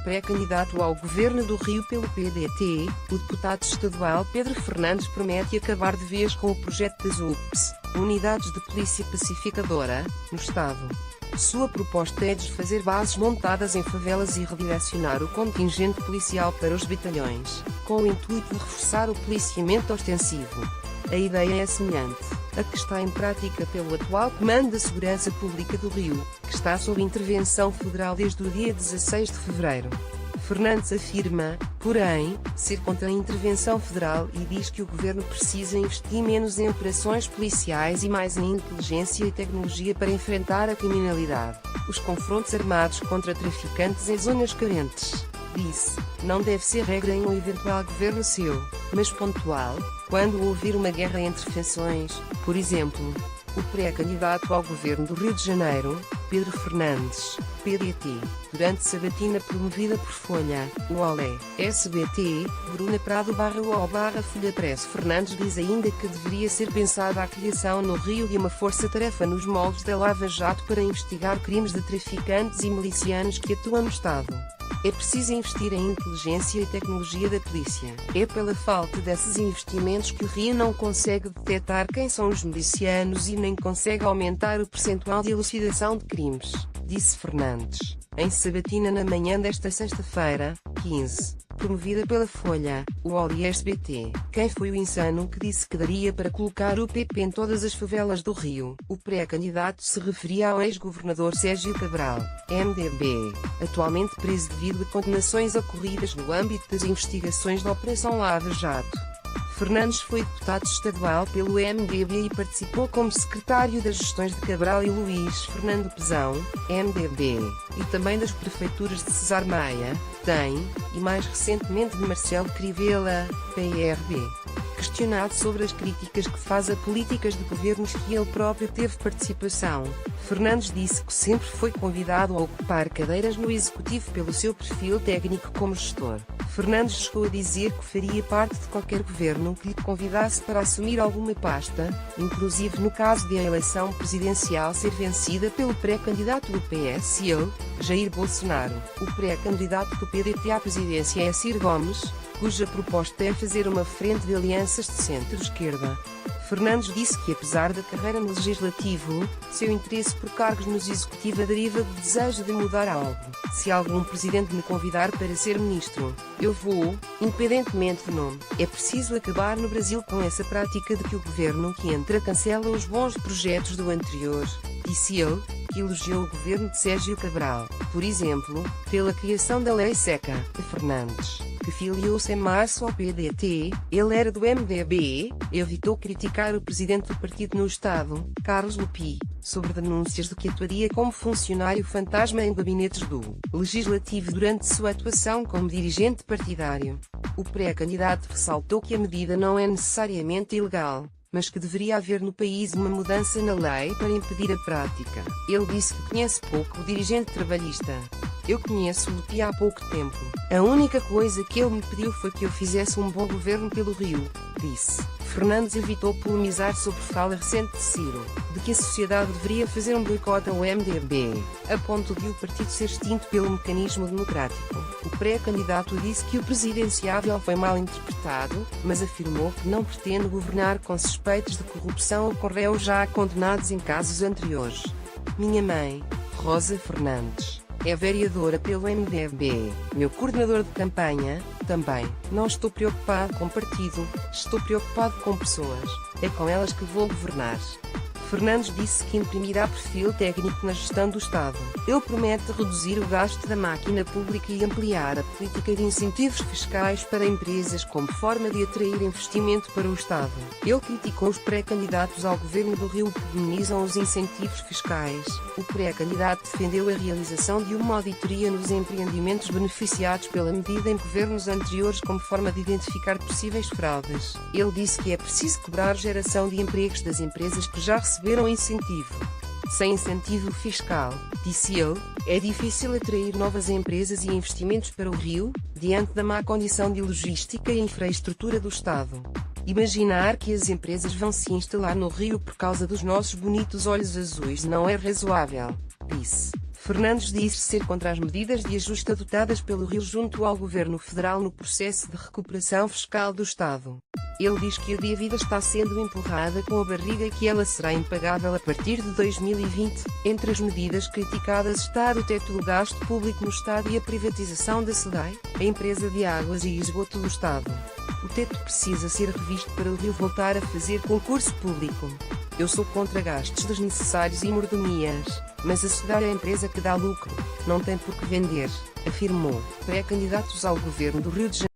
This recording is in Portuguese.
pré-candidato ao governo do Rio pelo PDT, o deputado estadual Pedro Fernandes promete acabar de vez com o projeto das UPS, Unidades de Polícia Pacificadora, no Estado. Sua proposta é desfazer bases montadas em favelas e redirecionar o contingente policial para os batalhões, com o intuito de reforçar o policiamento ostensivo. A ideia é semelhante à que está em prática pelo atual Comando da Segurança Pública do Rio, que está sob intervenção federal desde o dia 16 de fevereiro. Fernandes afirma, porém, ser contra a intervenção federal e diz que o governo precisa investir menos em operações policiais e mais em inteligência e tecnologia para enfrentar a criminalidade. Os confrontos armados contra traficantes em zonas carentes, disse, não deve ser regra em um eventual governo seu, mas pontual, quando houver uma guerra entre facções, por exemplo. O pré-candidato ao governo do Rio de Janeiro, Pedro Fernandes, PDT, durante sabatina promovida por Folha, UOL, SBT, Bruna Prado /UOL/Folha Press. Fernandes diz ainda que deveria ser pensada a criação no Rio de uma força-tarefa nos moldes da Lava Jato para investigar crimes de traficantes e milicianos que atuam no Estado. É preciso investir em inteligência e tecnologia da polícia. É pela falta desses investimentos que o Rio não consegue detectar quem são os milicianos e nem consegue aumentar o percentual de elucidação de crimes, disse Fernandes, em sabatina na manhã desta sexta-feira, 15, promovida pela Folha, UOL e SBT. Quem foi o insano que disse que daria para colocar o PP em todas as favelas do Rio? O pré-candidato se referia ao ex-governador Sérgio Cabral, MDB, atualmente preso devido a condenações ocorridas no âmbito das investigações da Operação Lava Jato. Fernandes foi deputado estadual pelo MDB e participou como secretário das gestões de Cabral e Luís Fernando Pezão, MDB, e também das prefeituras de Cesar Maia, DEM, e mais recentemente de Marcelo Crivella, PRB. Questionado sobre as críticas que faz a políticas de governos que ele próprio teve participação, Fernandes disse que sempre foi convidado a ocupar cadeiras no executivo pelo seu perfil técnico como gestor. Fernandes chegou a dizer que faria parte de qualquer governo que lhe convidasse para assumir alguma pasta, inclusive no caso de a eleição presidencial ser vencida pelo pré-candidato do PSL, Jair Bolsonaro. O pré-candidato do PDT à presidência é Ciro Gomes, cuja proposta é fazer uma frente de alianças de centro-esquerda. Fernandes disse que apesar da carreira no Legislativo, seu interesse por cargos no Executivo deriva do desejo de mudar algo. Se algum presidente me convidar para ser ministro, eu vou, independentemente do nome. É preciso acabar no Brasil com essa prática de que o governo que entra cancela os bons projetos do anterior, disse ele, que elogiou o governo de Sérgio Cabral, por exemplo, pela criação da Lei Seca. Fernandes, que filiou-se em março ao PDT, ele era do MDB, evitou criticar o presidente do partido no Estado, Carlos Lupi, sobre denúncias de que atuaria como funcionário fantasma em gabinetes do Legislativo durante sua atuação como dirigente partidário. O pré-candidato ressaltou que a medida não é necessariamente ilegal, mas que deveria haver no país uma mudança na lei para impedir a prática. Ele disse que conhece pouco o dirigente trabalhista. Eu conheço o Lupi há pouco tempo. A única coisa que ele me pediu foi que eu fizesse um bom governo pelo Rio, disse. Fernandes evitou polemizar sobre fala recente de Ciro, de que a sociedade deveria fazer um boicote ao MDB, a ponto de o partido ser extinto pelo mecanismo democrático. O pré-candidato disse que o presidenciável foi mal interpretado, mas afirmou que não pretende governar com suspeitos de corrupção ou com réus já condenados em casos anteriores. Minha mãe, Rosa Fernandes, é vereadora pelo MDB, meu coordenador de campanha, também. Não estou preocupado com partido, estou preocupado com pessoas. É com elas que vou governar. Fernandes disse que imprimirá perfil técnico na gestão do Estado. Ele promete reduzir o gasto da máquina pública e ampliar a política de incentivos fiscais para empresas como forma de atrair investimento para o Estado. Ele criticou os pré-candidatos ao governo do Rio que demonizam os incentivos fiscais. O pré-candidato defendeu a realização de uma auditoria nos empreendimentos beneficiados pela medida em governos anteriores como forma de identificar possíveis fraudes. Ele disse que é preciso cobrar geração de empregos das empresas que já receberam incentivo. Sem incentivo fiscal, disse ele, é difícil atrair novas empresas e investimentos para o Rio, diante da má condição de logística e infraestrutura do Estado. Imaginar que as empresas vão se instalar no Rio por causa dos nossos bonitos olhos azuis não é razoável, disse. Fernandes disse ser contra as medidas de ajuste adotadas pelo Rio junto ao governo federal no processo de recuperação fiscal do Estado. Ele diz que a dívida está sendo empurrada com a barriga e que ela será impagável a partir de 2020. Entre as medidas criticadas está o teto do gasto público no Estado e a privatização da SEDAI, a empresa de águas e esgoto do Estado. O teto precisa ser revisto para o Rio voltar a fazer concurso público. Eu sou contra gastos desnecessários e mordomias, mas a SEDAI é a empresa que dá lucro, não tem por que vender, afirmou. Pré-candidatos ao governo do Rio de Janeiro.